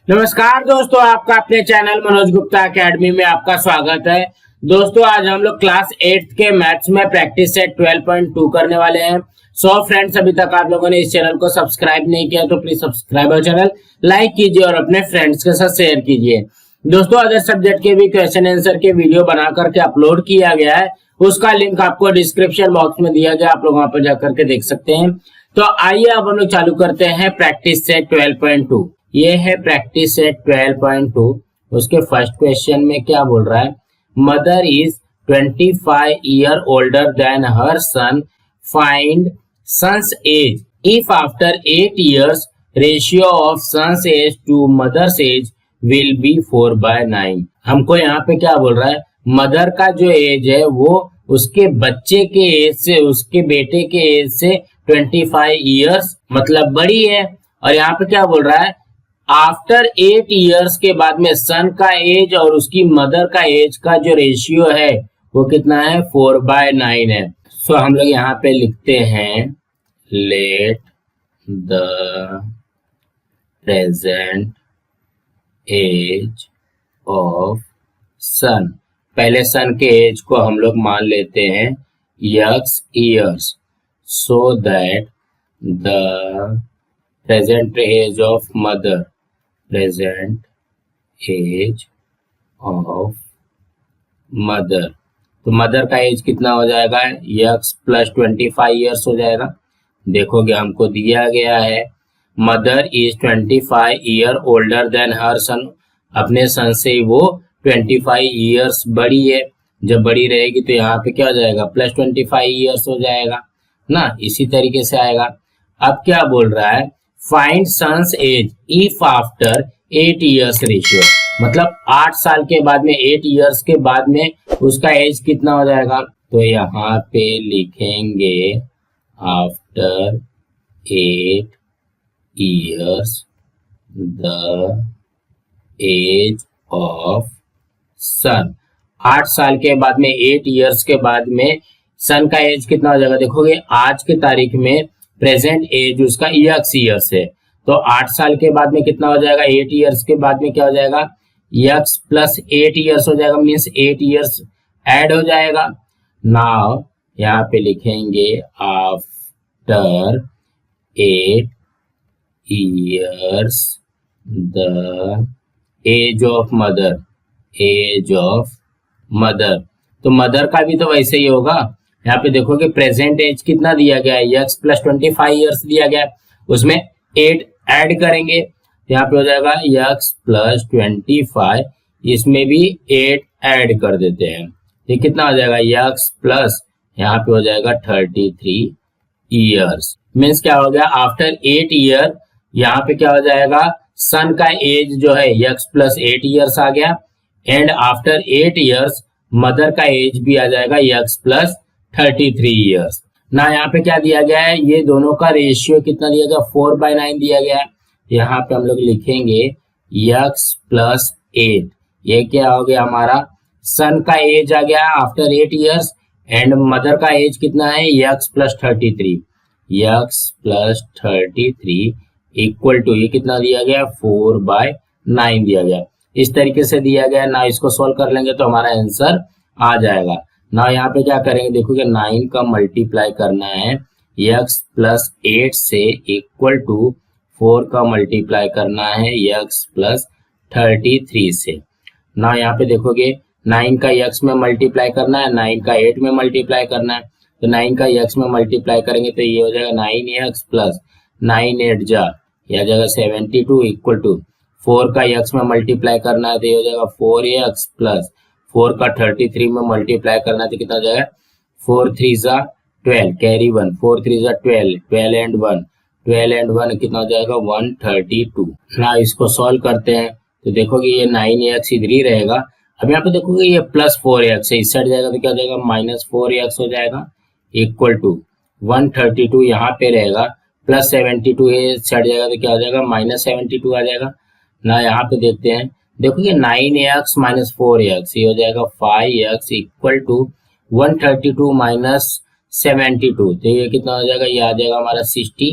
नमस्कार दोस्तों, आपका अपने चैनल मनोज गुप्ता एकेडमी में आपका स्वागत है। दोस्तों आज हम लोग क्लास 8 के मैथ्स में प्रैक्टिस सेट 12.2 करने वाले हैं। फ्रेंड्स, अभी तक आप लोगों ने इस चैनल को सब्सक्राइब नहीं किया तो प्लीज सब्सक्राइब और चैनल लाइक कीजिए और अपने फ्रेंड्स के साथ शेयर कीजिए। दोस्तों अदर सब्जेक्ट के भी क्वेश्चन आंसर के वीडियो बना करके अपलोड किया गया है, उसका लिंक आपको डिस्क्रिप्शन बॉक्स में दिया गया, आप लोग वहां पर जाकर के देख सकते हैं। तो आइए अब हम लोग चालू करते हैं प्रैक्टिस सेट 12.2। ये है प्रैक्टिस सेट 12.2। उसके फर्स्ट क्वेश्चन में क्या बोल रहा है, mother is 25 year older than her son, find son's age if after 8 years ratio of son's age to mother's age will be 4/9। हमको यहाँ पे क्या बोल रहा है, मदर का जो एज है वो उसके बच्चे के एज से, उसके बेटे के एज से 25 ईयर्स मतलब बड़ी है। और यहाँ पे क्या बोल रहा है, आफ्टर 8 years के बाद में सन का एज और उसकी मदर का एज का जो रेशियो है वो कितना है, 4/9 है। हम लोग यहाँ पे लिखते हैं, let the present age of son. पहले सन के एज को हम लोग मान लेते हैं x years, so that the present age of mother, present age of mother, तो मदर का एज कितना हो जाएगा, x + 25 ईयर्स हो जाएगा। देखोगे हमको दिया गया है mother is 25 year older than her son, अपने सन से वो 25 ईयर्स बड़ी है। जब बड़ी रहेगी तो यहाँ पे क्या हो जाएगा, +25 ईयर्स हो जाएगा ना, इसी तरीके से आएगा। अब क्या बोल रहा है, find son's age if after 8 years ratio, मतलब 8 साल के बाद में, 8 years के बाद में उसका एज कितना हो जाएगा। तो यहाँ पे लिखेंगे after 8 years the age of son. 8 साल के बाद में, 8 years के बाद में सन का एज कितना हो जाएगा। देखोगे आज के तारीख में प्रेजेंट एज उसका x years है, तो 8 साल के बाद में कितना हो जाएगा, 8 years के बाद में क्या हो जाएगा, x + 8 years हो जाएगा, मीन्स 8 years ऐड हो जाएगा। नाउ यहाँ पे लिखेंगे after 8 years the age of mother, age of mother. तो मदर का भी तो वैसे ही होगा। यहाँ पे देखोगे प्रेजेंट एज कितना दिया गया है, x + 25 ईयर्स दिया गया है, उसमें 8 ऐड करेंगे, यहाँ पे हो जाएगा x + 25, इसमें भी 8 ऐड कर देते हैं, ये कितना हो जाएगा, x प्लस यहाँ पे हो जाएगा 33 ईयर्स। मीन्स क्या हो गया, आफ्टर 8 ईयर यहाँ पे क्या हो जाएगा, सन का एज जो है x + 8 ईयर्स आ गया, एंड आफ्टर 8 ईयर्स मदर का एज भी आ जाएगा x + 33 ईयर्स ना। यहाँ पे क्या दिया गया है, ये दोनों का रेशियो कितना दिया गया, 4/9 दिया गया है। यहाँ पे हम लोग लिखेंगे x + 8, ये क्या हो गया हमारा, सन का एज आ गया आफ्टर 8 ईयर्स एंड मदर का एज कितना है, x + 33, x + 33 इक्वल टू, ये कितना दिया गया, 4/9 दिया गया। इस तरीके से दिया गया ना, इसको सोल्व कर लेंगे तो हमारा आंसर आ जाएगा ना। यहाँ पे क्या करेंगे, देखोगे 9 का मल्टीप्लाई करना है x + 8 से, इक्वल टू 4 का मल्टीप्लाई करना है x + 33 से ना। यहाँ पे देखोगे 9 का x में मल्टीप्लाई करना है, 9 का 8 में मल्टीप्लाई करना है, तो 9 का x में मल्टीप्लाई करेंगे तो ये हो जाएगा 9x + 9 8 जा, यह जाएगा 72 इक्वल टू 4 का x में मल्टीप्लाई करना है तो ये हो जाएगा 4x प्लस 4 का 33 में मल्टीप्लाई करना है तो कितना हो जाएगा, 4 3 जा 12, कैरी 1, 4 3 जा 12, 12 एंड 1, 12 एंड 1 कितना हो जाएगा, 132 ना। इसको सॉल्व करते हैं तो देखोगे ये 9x इधर ही रहेगा। अब यहाँ पे देखोगे ये +4x है, इस साइड जाएगा तो क्या हो जाएगा, -4x हो जाएगा, इक्वल टू 132 यहाँ पे रहेगा, +72 है, साइड जाएगा तो क्या हो जाएगा, -72 आ जाएगा ना। यहाँ पे देखते हैं, देखोगे 9x - 4x, ये हो जाएगा 5x इक्वल टू 132 - 72, तो ये कितना हो जाएगा, ये आ जाएगा हमारा 60,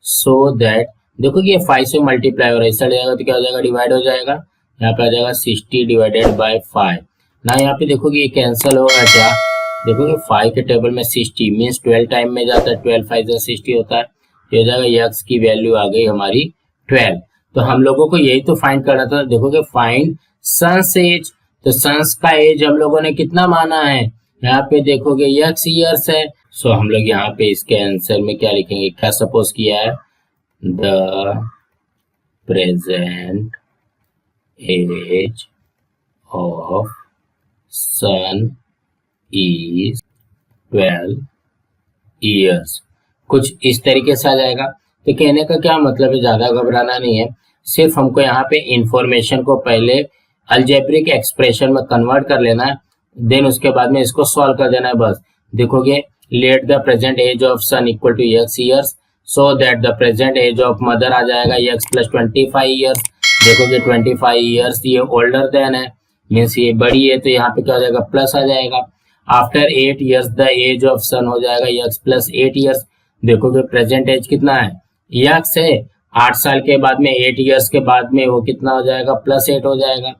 सो दैट देखो कि ये 5 से मल्टीप्लाई हो रहा है, इस साइड जाएगा तो क्या हो जाएगा, डिवाइड हो जाएगा, यहाँ पे आ जाएगा 60 डिवाइडेड बाय 5 ना। यहाँ पे देखो कि ये कैंसिल होगा क्या, देखो कि 5 के टेबल में 60 मीन्स 12 टाइम में जाता है, 12 5 से 60 होता है, ये हो जाएगा x की वैल्यू आ गई हमारी 12। तो हम लोगों को यही तो फाइंड करना था, देखो कि फाइंड सन्स एज, तो सन्स का एज हम लोगों ने कितना माना है, यहाँ पे देखोगे x ईयर्स है। सो हम लोग यहाँ पे इसके आंसर में क्या लिखेंगे, क्या सपोज किया है, the present age of son is 12 years, कुछ इस तरीके से आ जाएगा। तो कहने का क्या मतलब है, ज्यादा घबराना नहीं है, सिर्फ हमको यहाँ पे इंफॉर्मेशन को पहले अलजेब्रिक एक्सप्रेशन में कन्वर्ट कर लेना है, देन उसके बाद में इसको सॉल्व कर देना है बस। देखोगे let the present age of son equal to x years, so that the present age of mother आ जाएगा x प्लस 25 ईयर्स। देखोगे 25 ईयर्स ये ओल्डर देन है, मीन्स ये बड़ी है, तो यहाँ पे क्या हो जाएगा, प्लस आ जाएगा। After 8 years the age of son हो जाएगा x प्लस 8 ईयर्स। देखोगे प्रेजेंट एज कितना है, x है, 8 साल के बाद में 8 ईयर्स के बाद में वो कितना हो जाएगा, प्लस 8 हो जाएगा।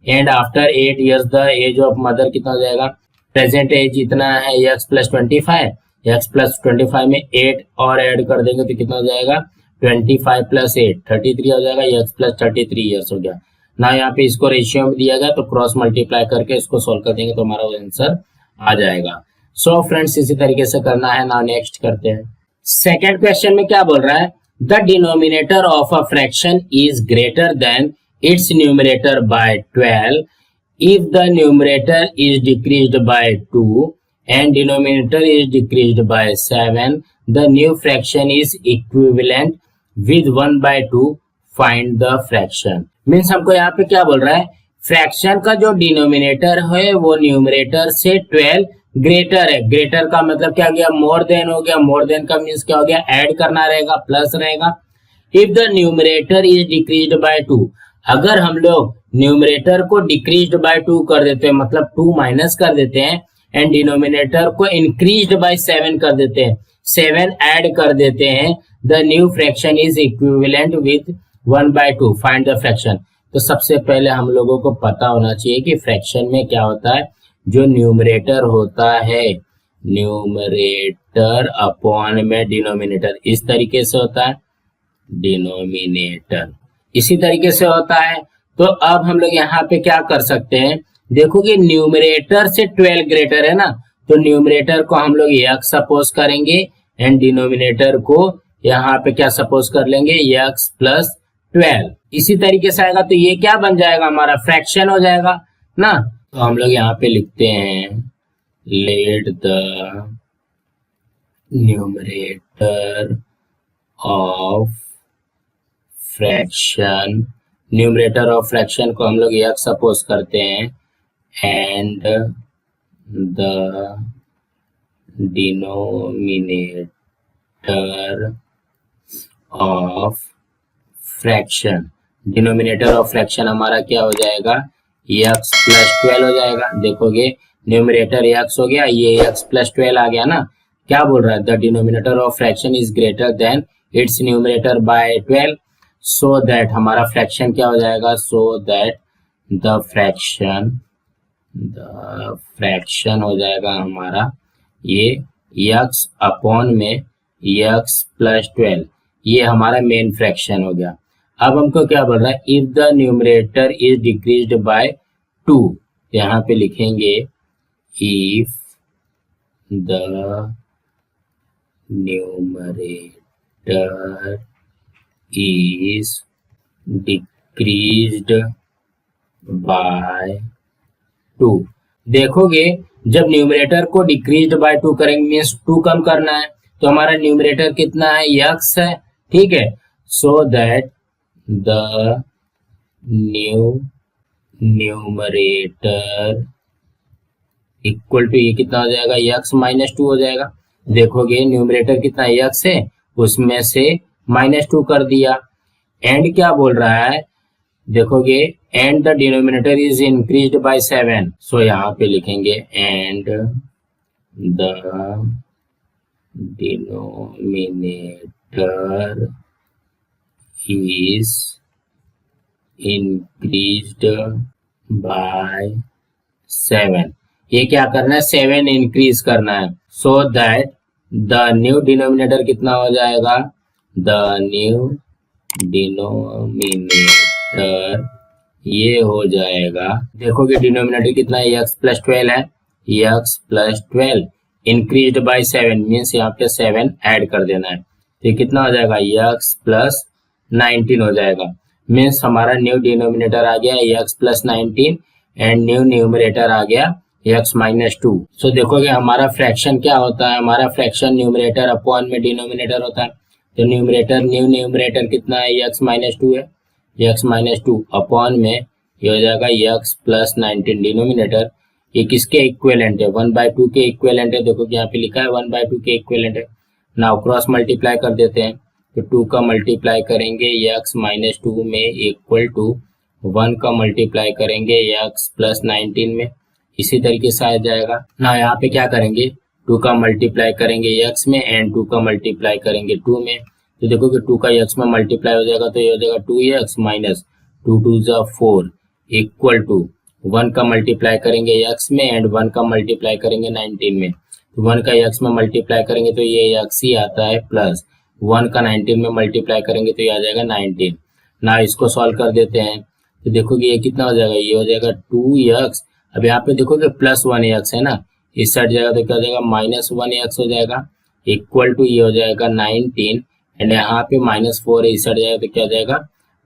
And after 8 years the age of mother कितना हो जाएगा, प्रेजेंट एज इतना है x प्लस 25, x प्लस 25 में 8 और ऐड कर देंगे तो कितना हो जाएगा, 25 प्लस 8 33 हो जाएगा, x प्लस 33 ईयर्स हो गया ना। यहाँ पे इसको रेशियो में दिया गया तो क्रॉस मल्टीप्लाई करके इसको सोल्व कर देंगे तो हमारा आंसर आ जाएगा। सो फ्रेंड्स इसी तरीके से करना है ना। नेक्स्ट करते हैं, सेकेंड क्वेश्चन में क्या बोल रहा है, the denominator of a fraction is greater than it's numerator bye 12 if the numerator is decreased by 2 and denominator is decreased by 7, the new fraction is equivalent with 1 by 2, find the fraction। Means हमको यहाँ पे क्या बोल रहा है, fraction का जो denominator है वो न्यूमरेटर से 12 ग्रेटर है। ग्रेटर का मतलब क्या गया, मोर देन हो गया, मोर देन का मीन्स क्या हो गया, ऐड करना रहेगा, प्लस रहेगा। If the numerator is decreased by 2, अगर हम लोग न्यूमरेटर को डिक्रीज्ड बाय 2 कर देते हैं, मतलब 2 माइनस कर देते हैं, एंड डिनोमिनेटर को इंक्रीज्ड बाय 7 कर देते हैं, 7 ऐड कर देते हैं, the new fraction is equivalent with 1 by 2, find the fraction. तो सबसे पहले हम लोगों को पता होना चाहिए कि फ्रैक्शन में क्या होता है, जो न्यूमरेटर होता है, न्यूमरेटर अपॉन में डिनोमिनेटर, इस तरीके से होता है, डिनोमिनेटर इसी तरीके से होता है। तो अब हम लोग यहाँ पे क्या कर सकते हैं, देखो कि न्यूमरेटर से 12 ग्रेटर है ना, तो न्यूमरेटर को हम लोग x सपोज करेंगे एंड डिनोमिनेटर को यहाँ पे क्या सपोज कर लेंगे, x प्लस 12। इसी तरीके से आएगा तो ये क्या बन जाएगा, हमारा फ्रैक्शन हो जाएगा ना। तो हम लोग यहाँ पे लिखते हैं, let the numerator of fraction, numerator of fraction को हम लोग x सपोज करते हैं and the denominator of fraction, denominator of fraction हमारा क्या हो जाएगा, x प्लस 12 हो जाएगा। देखोगे न्यूमरेटर x हो गया, ये x प्लस 12 आ गया ना। क्या बोल रहा है, the denominator of fraction is greater than it's numerator bye 12, so that हमारा फ्रैक्शन क्या हो जाएगा, सो दैट द फ्रैक्शन हो जाएगा हमारा ये x अपॉन में x प्लस 12, ये हमारा मेन फ्रैक्शन हो गया। अब हमको क्या बोल रहा है, if the numerator is decreased by 2, यहाँ पे लिखेंगे if the numerator is decreased by 2। देखोगे जब न्यूमरेटर को डिक्रीज्ड बाय 2 करेंगे मीन्स 2 कम करना है, तो हमारा न्यूमरेटर कितना है, x है, ठीक है। So that the numerator equal to, ये कितना हो जाएगा, x माइनस 2 हो जाएगा। देखोगे न्यूमरेटर कितना x है, उसमें से -2 कर दिया, एंड क्या बोल रहा है, देखोगे and the denominator is increased by 7, सो यहाँ पे लिखेंगे and the denominator is increased by 7। ये क्या करना है, 7 इंक्रीज करना है, so that the new denominator कितना हो जाएगा, द न्यू डिनोमिनेटर ये हो जाएगा, देखोगे डिनोमिनेटर कितना है, x प्लस 12 है, x plus 12 increase by 7 means यहाँ पे 7 ऐड कर देना है, तो ये कितना हो जाएगा, x प्लस 19 हो जाएगा, मीन्स हमारा न्यू डिनोमिनेटर आ गया x plus 19 and new numerator आ गया x माइनस 2। सो देखोगे हमारा फ्रैक्शन क्या होता है, हमारा फ्रैक्शन न्यूमरेटर अपॉन में डिनोमिनेटर होता है, तो न्यूमरेटर न्यू न्यूमरेटर कितना है, x माइनस 2 है, x माइनस 2 अपॉन में ये हो जाएगा x प्लस 19 डिनोमिनेटर, ये किसके इक्विवेलेंट है, 1/2 के इक्विवेलेंट है, देखो यहाँ पे लिखा है 1/2 के इक्विवेलेंट है। नाउ क्रॉस मल्टीप्लाई कर देते हैं, तो 2 का मल्टीप्लाई करेंगे x माइनस 2 में इक्वल टू 1 का मल्टीप्लाई करेंगे x प्लस 19 में, इसी तरीके से आ जाएगा ना। यहाँ पे क्या करेंगे, 2 का मल्टीप्लाई करेंगे x में एंड 2 का मल्टीप्लाई करेंगे 2 में, तो देखो कि 2 का x में मल्टीप्लाई हो जाएगा, तो ये हो जाएगा 2x माइनस 2 2 4 इक्वल टू 1 का मल्टीप्लाई करेंगे x में एंड 1 का मल्टीप्लाई करेंगे 19 में, तो 1 का x में मल्टीप्लाई करेंगे तो ये x ही आता है, प्लस 1 का 19 में मल्टीप्लाई करेंगे तो ये आ जाएगा 19। ना इसको सॉल्व कर देते हैं, तो देखोगे ये कितना हो जाएगा, ये हो जाएगा 2x, अब यहाँ पे देखोगे प्लस 1x है ना, इस साइड जाएगा तो क्या हो जाएगा, माइनस 1x हो जाएगा, इक्वल टू ये हो जाएगा 19 एंड यहाँ पे माइनस 4 है, इस साइड जाएगा तो क्या हो जाएगा,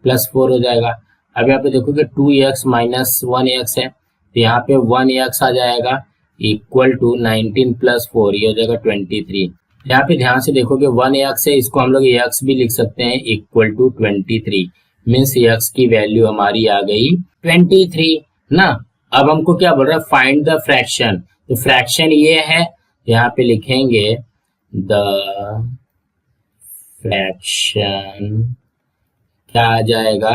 प्लस 4 हो जाएगा। अब यहाँ पे देखोगे 2x माइनस 1x है, तो यहाँ पे 1x आ जाएगा, इक्वल टू 19 प्लस 4 ये हो जाएगा 23। यहाँ पे ध्यान से देखोगे 1x है, इसको हम लोग x भी लिख सकते हैं, इक्वल टू 23 मीन्स x की वैल्यू हमारी आ गई 23 ना। अब हमको क्या बोल रहा है, फाइंड द फ्रैक्शन, तो फ्रैक्शन ये है, यहाँ पे लिखेंगे द फ्रैक्शन क्या आ जाएगा,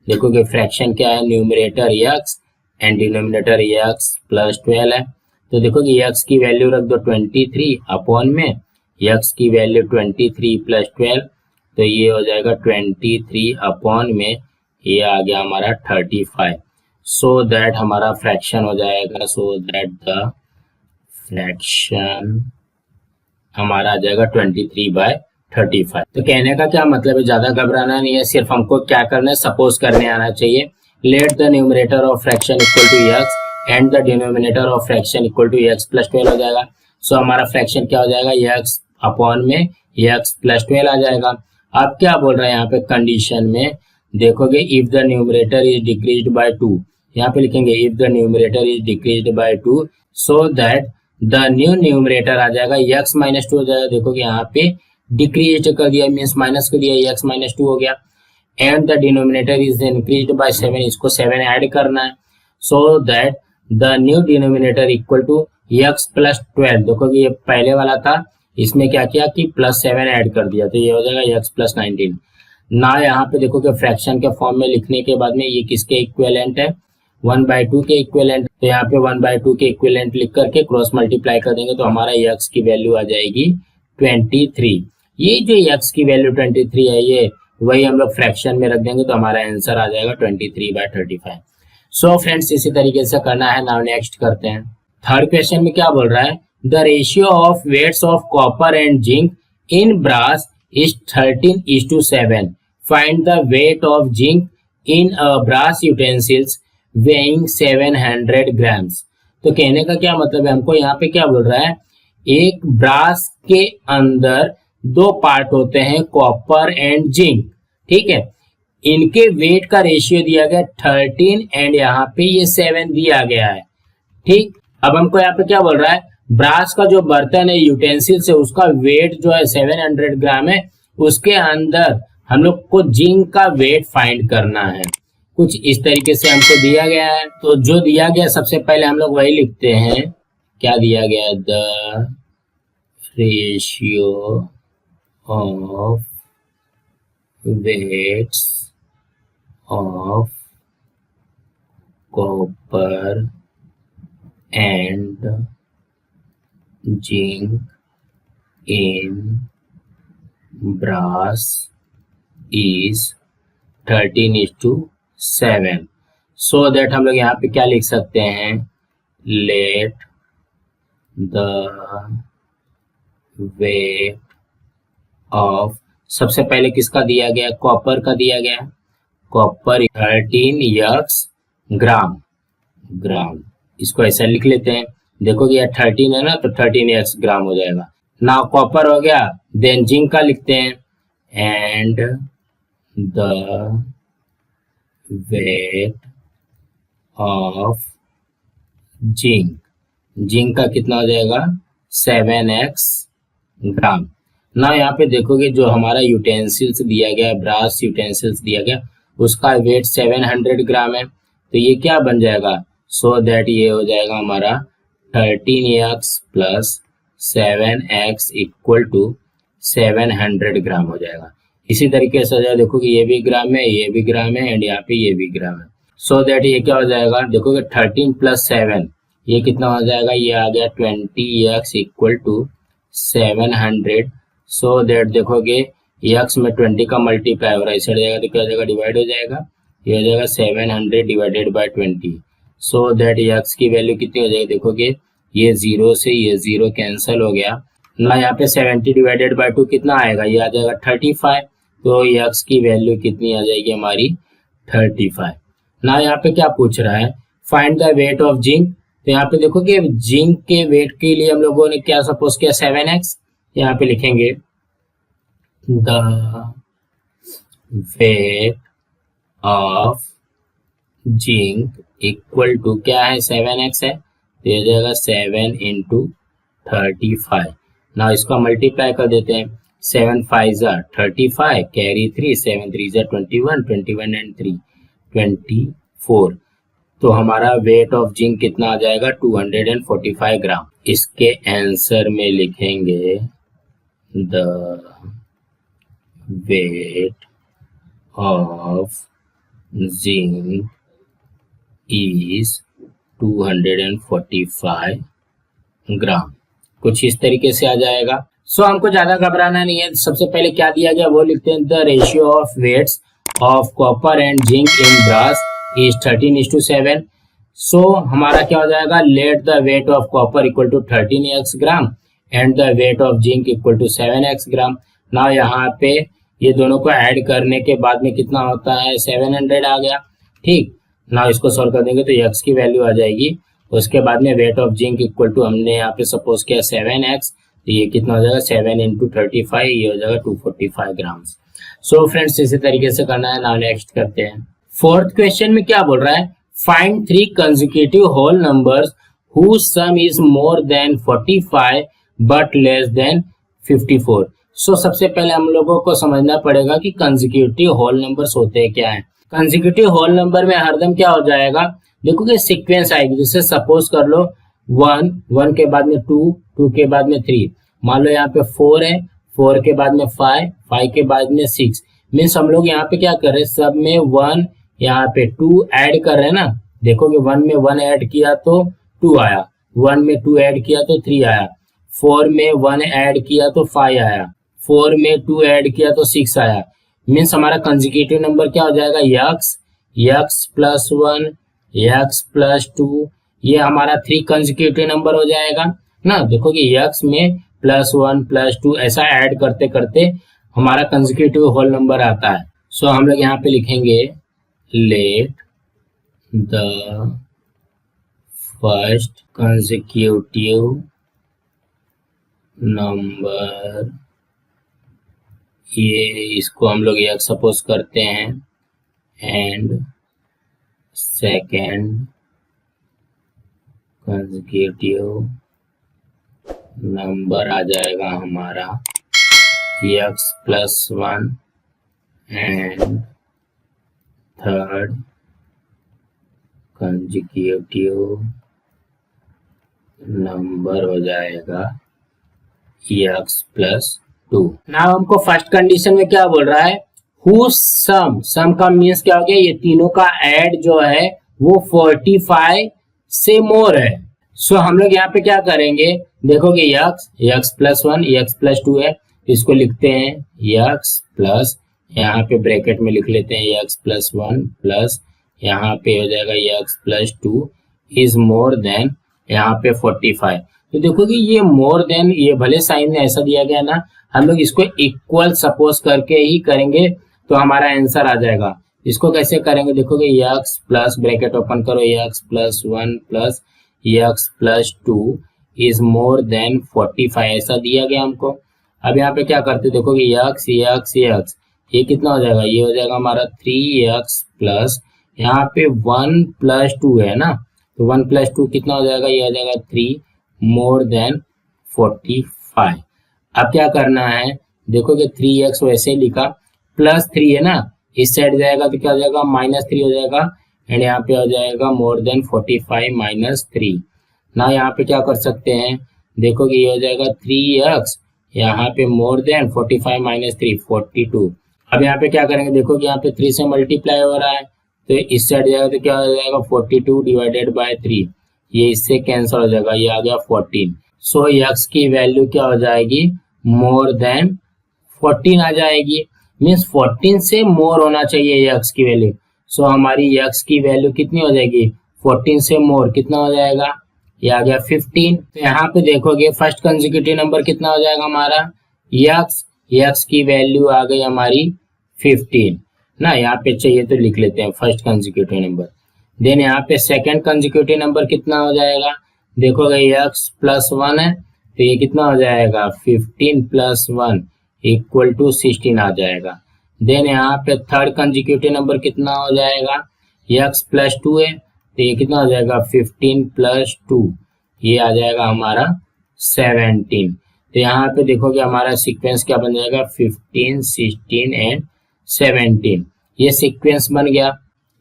देखोगे फ्रैक्शन क्या है, numerator x and denominator x plus 12 है, तो देखोगे x की वैल्यू रख दो 23 अपॉन में x की वैल्यू 23 प्लस 12, तो ये हो जाएगा 23 अपॉन में ये आ गया हमारा 35, सो दैट हमारा फ्रैक्शन हो जाएगा, सो दैट द फ्रैक्शन हमारा आ जाएगा 23/35। तो कहने का क्या मतलब है, ज्यादा घबराना नहीं है, सिर्फ हमको क्या करना है, सपोज करने आना चाहिए, let the numerator of fraction equal to x and the denominator of fraction equal to x plus 12 हो जाएगा, सो हमारा फ्रैक्शन क्या हो जाएगा, x अपॉन में x प्लस 12 आ जाएगा। अब क्या बोल रहा है यहाँ पे कंडीशन में, देखोगे if the numerator is decreased by 2, यहाँ पे लिखेंगे if the numerator is decreased by 2 so that the new numerator आ जाएगा x माइनस 2 हो जाएगा, देखोगे यहाँ पे डिक्रीज कर दिया मीन्स माइनस कर दिया, x माइनस 2 हो गया, and the denominator is increased by 7, इसको 7 ऐड करना है, so that the new denominator equal to x plus 12, देखोगे ये पहले वाला था, इसमें क्या किया कि प्लस 7 ऐड कर दिया, तो ये हो जाएगा x प्लस 19 ना। यहाँ पे देखोगे फ्रैक्शन के फॉर्म में लिखने के बाद में ये किसके इक्विवेलेंट है, 1/2 के इक्विवेलेंट, तो यहाँ पे 1/2 के इक्विवेलेंट लिख करके क्रॉस मल्टीप्लाई कर देंगे तो हमारा x की वैल्यू आ जाएगी 23। ये जो x की वैल्यू 23 है ये वही हम लोग फ्रैक्शन में रख देंगे तो हमारा आंसर आ जाएगा 23/35। सो फ्रेंड्स इसी तरीके से करना है। नाउ नेक्स्ट करते हैं, थर्ड क्वेश्चन में क्या बोल रहा है, the ratio of weights of copper and zinc in brass is 13:7, find the weight of zinc in brass utensils weighing 700 grams. तो कहने का क्या मतलब है, हमको यहाँ पे क्या बोल रहा है, एक ब्रास के अंदर 2 पार्ट होते हैं कॉपर एंड जिंक, ठीक है, इनके वेट का रेशियो दिया गया 13 एंड यहाँ पे ये 7 दिया गया है, ठीक। अब हमको यहाँ पे क्या बोल रहा है, ब्रास का जो बर्तन है यूटेंसिल से उसका वेट जो है 700 ग्राम है, उसके अंदर हम लोग को जिंक का वेट फाइंड करना है। कुछ इस तरीके से हमको दिया गया है, तो जो दिया गया सबसे पहले हम लोग वही लिखते हैं, क्या दिया गया है, the ratio of weights of copper and zinc in brass is 13:7, 13:7 13:7। So that हम लोग यहाँ पे क्या लिख सकते हैं, लेट द वेट ऑफ, सबसे पहले किसका दिया गया, कॉपर का दिया गया, कॉपर 13 ग्राम, इसको ऐसा लिख लेते हैं। देखो कि यार 13 है ना, तो 13 ग्राम हो जाएगा ना। कॉपर हो गया, देन जिंक का लिखते हैं, and the weight of zinc का कितना हो जाएगा, 7x ग्राम ना। यहाँ पे देखोगे जो हमारा यूटेंसिल्स दिया गया, ब्रास यूटेंसिल्स दिया गया, उसका वेट 700 ग्राम है, तो ये क्या बन जाएगा, सो दैट ये हो जाएगा हमारा 13x plus 7x equal to 700 ग्राम हो जाएगा। इसी तरीके से हो जाएगा, देखो कि ये भी ग्राम है, ये भी ग्राम है, एंड यहाँ पे ये भी ग्राम है। सो दैट ये क्या हो जाएगा, देखोगे 13 प्लस 7 ये कितना हो जाएगा, ये आ गया 20x equal to 700। So that देखोगे x में 20 का मल्टीप्लाई हो रहा है, इसे जाएगा तो क्या हो जाएगा, डिवाइड हो जाएगा, ये हो जाएगा 700 divided by 20। So that x की वैल्यू कितनी हो जाएगी, देखोगे ये 0 से ये 0 कैंसिल हो गया ना। यहाँ पे 70 डिवाइडेड बाय 2 कितना आएगा, ये आ जाएगा 35। तो x की वैल्यू कितनी आ जाएगी हमारी, 35 ना। यहाँ पे क्या पूछ रहा है, find the weight of zinc. तो यहाँ पे देखो कि जिंक के वेट के लिए हम लोगों ने क्या सपोज किया, 7x। यहाँ पे लिखेंगे the weight of zinc equal to क्या है, 7x है, तो ये जाएगा 7 इंटू 35 ना। इसका मल्टीप्लाई कर देते हैं, 7 5 35 कैरी 3, 7 3 21, 21 एंड 3 24। तो हमारा वेट ऑफ जिंक कितना आ जाएगा, 245 ग्राम। इसके आंसर में लिखेंगे the weight of zinc is 245 ग्राम, कुछ इस तरीके से आ जाएगा। सो हमको ज्यादा घबराना नहीं है। सबसे पहले क्या दिया गया वो लिखते हैं, the ratio of weights of copper and zinc in brass is 13:7। So हमारा क्या हो जाएगा, let the weight of copper equal to 13x gram and the weight of zinc equal to 7x gram ना। यहाँ पे ये दोनों को ऐड करने के बाद में कितना होता है, 700 आ गया, ठीक ना। इसको सॉल्व कर देंगे तो x की वैल्यू आ जाएगी। उसके बाद में weight of zinc equal to हमने यहाँ पे सपोज किया 7x, तो ये कितना हो जाएगा, 7 इंटू 35, ये हो जाएगा 245 ग्राम। सो फ्रेंड्स इसी तरीके से करना है ना। नेक्स्ट करते हैं, फोर्थ क्वेश्चन में क्या बोल रहा है, find 3 consecutive whole numbers whose sum is more than 45 but less than 54। सो सबसे पहले हम लोगों को समझना पड़ेगा कि कंसेक्यूटिव होल नंबर्स होते हैं क्या है। कंसेक्यूटिव होल नंबर में हरदम क्या हो जाएगा, देखो कि सीक्वेंस आएगी। जैसे सपोज कर लो 1 1 के बाद में 2 2 के बाद में 3, मान लो यहाँ पे 4 है, 4 के बाद में 5 5 के बाद में 6। मीन्स हम लोग यहाँ पे क्या कर रहे हैं, सब में 1 यहाँ पे 2 ऐड कर रहे हैं ना। देखो कि 1 में 1 ऐड किया तो 2 आया, 1 में 2 ऐड किया तो 3 आया, 4 में 1 ऐड किया तो 5 आया, 4 में 2 ऐड किया तो 6 आया। मीन्स हमारा कंसेक्यूटिव नंबर क्या हो जाएगा, x प्लस 1 x प्लस 2, ये हमारा 3 कंसेक्यूटिव नंबर हो जाएगा ना। देखो कि x में प्लस 1 प्लस 2 ऐसा ऐड करते करते हमारा कंसेक्यूटिव होल नंबर आता है। सो हम लोग यहाँ पे लिखेंगे let the first consecutive number, ये इसको हम लोग x सपोज करते हैं, एंड सेकेंड कंसेक्यूटिव नंबर आ जाएगा हमारा x plus 1, and third consecutive number हो जाएगा x प्लस 2। नाउ हमको फर्स्ट कंडीशन में क्या बोल रहा है, whose सम का मीन्स क्या हो गया, ये तीनों का ऐड जो है वो 45 से मोर है। सो हम लोग यहाँ पे क्या करेंगे, देखोगे x प्लस 1 x प्लस 2 है, इसको लिखते हैं x प्लस यहाँ पे ब्रैकेट में लिख लेते हैं x प्लस 1 प्लस यहाँ पे हो जाएगा x plus 2 is more than यहाँ पे 45। तो देखो कि ये मोर देन, ये भले साइन में ऐसा दिया गया ना, हम लोग इसको इक्वल सपोज करके ही करेंगे तो हमारा आंसर आ जाएगा। इसको कैसे करेंगे, देखोगे x प्लस ब्रैकेट ओपन करो x plus 1 plus x plus 2 is more than 45 ऐसा दिया गया हमको। अब यहाँ पे क्या करते, देखोगे x ये कितना हो जाएगा, ये हो जाएगा हमारा 3x प्लस यहाँ पे 1 प्लस 2 है ना, तो 1 प्लस 2 कितना हो जाएगा, ये हो जाएगा 3 मोर देन 45। अब क्या करना है, देखोगे 3x वैसे लिखा, प्लस 3 है ना, इस साइड जाएगा तो क्या हो जाएगा -3 हो जाएगा, एंड यहाँ पे हो जाएगा मोर देन 45 -3 ना। यहाँ पे क्या कर सकते हैं, देखोगे ये हो जाएगा 3x यहाँ पे मोर देन 45 -3 42। अब यहाँ पे क्या करेंगे, देखोगे यहाँ पे 3 से मल्टीप्लाई हो रहा है तो इस साइड जाएगा तो क्या हो जाएगा 42 डिवाइडेड बाय 3, ये इससे कैंसिल हो जाएगा, ये आ गया 14। सो x की वैल्यू क्या हो जाएगी, मोर देन 14 आ जाएगी, मीन्स 14 से मोर होना चाहिए x की वैल्यू। सो हमारी x की वैल्यू कितनी हो जाएगी, 14 से मोर कितना हो जाएगा, ये आ गया 15। तो यहाँ पे देखोगे फर्स्ट कंसेक्यूटिव नंबर कितना हो जाएगा हमारा x की वैल्यू आ गई हमारी 15 ना, यहाँ पे चाहिए तो लिख लेते हैं फर्स्ट कंसेक्यूटिव नंबर। देन यहाँ पे सेकंड कंसेक्यूटिव नंबर कितना हो जाएगा, देखोगे x प्लस 1 है तो ये कितना हो जाएगा 15 प्लस 1 इक्वल टू 16 आ जाएगा। देन यहाँ पे थर्ड कंसेक्यूटिव नंबर कितना हो जाएगा, x प्लस 2 है तो ये कितना हो जाएगा 15 प्लस 2, ये आ जाएगा हमारा 17। तो यहाँ पे देखोगे हमारा सीक्वेंस क्या बन जाएगा 15 16 एंड 17, ये सीक्वेंस बन गया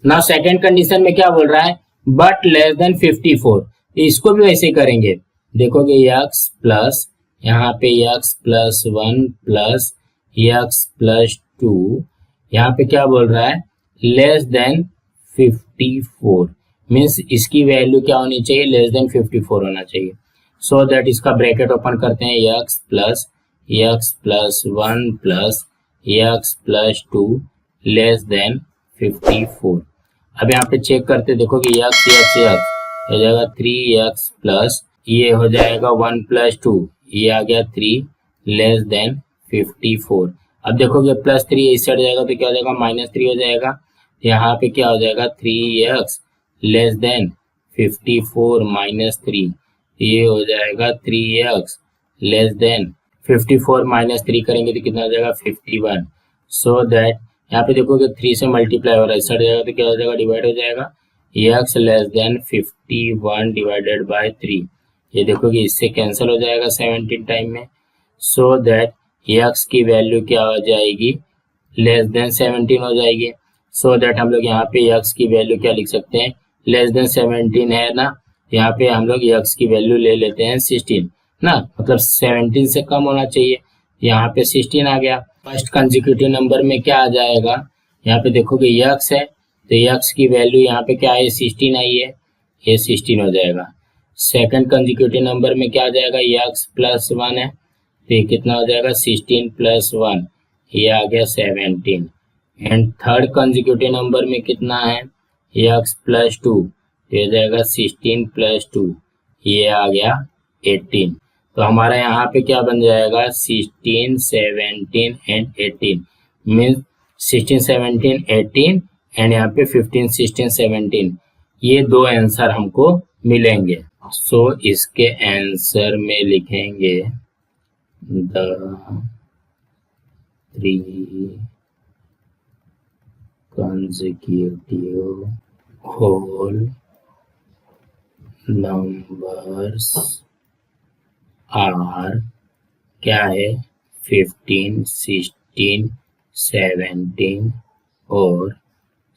ना। सेकेंड कंडीशन में क्या बोल रहा है, बट लेस देन 54, इसको भी वैसे करेंगे, देखोगे x प्लस यहाँ पे x plus 1 plus x plus 2, यहाँ पे क्या बोल रहा है लेस देन 54, मीन्स इसकी वैल्यू क्या होनी चाहिए, लेस देन 54 होना चाहिए। सो दैट इसका ब्रैकेट ओपन करते हैं x plus 1 plus x plus 2 less than 54। अब यहाँ पे चेक करते देखो कि x हो जाएगा 3x प्लस ये हो जाएगा 1 प्लस 2, ये आ गया 3 लेस देन 54। अब देखोगे प्लस 3 इस साइड जाएगा तो क्या हो जाएगा -3 हो जाएगा, यहाँ पे क्या हो जाएगा 3x लेस देन 54 -3, ये हो जाएगा 3x लेस देन 54 -3 करेंगे तो कितना हो जाएगा 51। सो दैट यहाँ पे देखोगे 3 से मल्टीप्लाई हो रहा है, इस साइड जाएगा तो क्या हो जाएगा डिवाइड हो जाएगा, x less than 51 divided by 3, ये देखोगे इससे कैंसिल हो जाएगा 17 टाइम में। सो दैट x की वैल्यू क्या हो जाएगी, लेस देन 17 हो जाएगी। सो दैट हम लोग यहाँ पे x की वैल्यू क्या लिख सकते हैं, लेस देन 17 है ना, यहाँ पे हम लोग x की वैल्यू ले लेते हैं 16 ना, मतलब 17 से कम होना चाहिए, यहाँ पे 16 आ गया। फर्स्ट कंसेक्यूटिव नंबर में क्या आ जाएगा, यहाँ पे देखोगे x है तो x की वैल्यू यहाँ पे क्या है 16 आई है, ये 16 हो जाएगा। सेकंड कंसेक्यूटिव नंबर में क्या आ जाएगा, x प्लस 1 है तो ये कितना हो जाएगा 16 प्लस 1, ये आ गया 17। एंड थर्ड कंसेक्यूटिव नंबर में कितना है x प्लस 2, ये हो जाएगा 16 प्लस 2, ये आ गया 18। तो हमारा यहाँ पे क्या बन जाएगा 16 17 एंड 18, मीन्स 16 17 18 एंड यहाँ पे 15 16 17, ये दो आंसर हमको मिलेंगे। सो इसके आंसर में लिखेंगे the 3 consecutive whole numbers are क्या है 15 16 17 और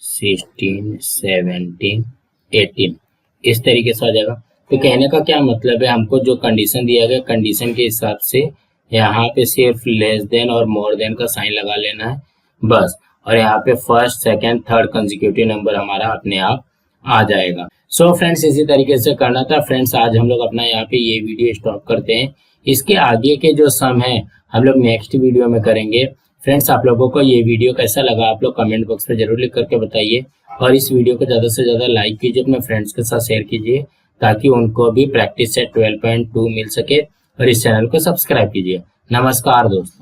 16 17 18, इस तरीके से आ जाएगा। तो कहने का क्या मतलब है, हमको जो कंडीशन दिया गया कंडीशन के हिसाब से यहाँ पे सिर्फ लेस देन और मोर देन का साइन लगा लेना है बस, और यहाँ पे first second third consecutive number हमारा अपने आप आ जाएगा। सो फ्रेंड्स इसी तरीके से करना था। फ्रेंड्स आज हम लोग अपना यहाँ पे ये वीडियो स्टॉप करते हैं, इसके आगे के जो सम है हम लोग नेक्स्ट वीडियो में करेंगे। फ्रेंड्स, आप लोगों को ये वीडियो कैसा लगा आप लोग कमेंट बॉक्स में जरूर लिख करके बताइए, और इस वीडियो को ज़्यादा से ज़्यादा लाइक कीजिए, अपने फ्रेंड्स के साथ शेयर कीजिए ताकि उनको भी प्रैक्टिस सेट 12.2 मिल सके, और इस चैनल को सब्सक्राइब कीजिए। नमस्कार दोस्तों।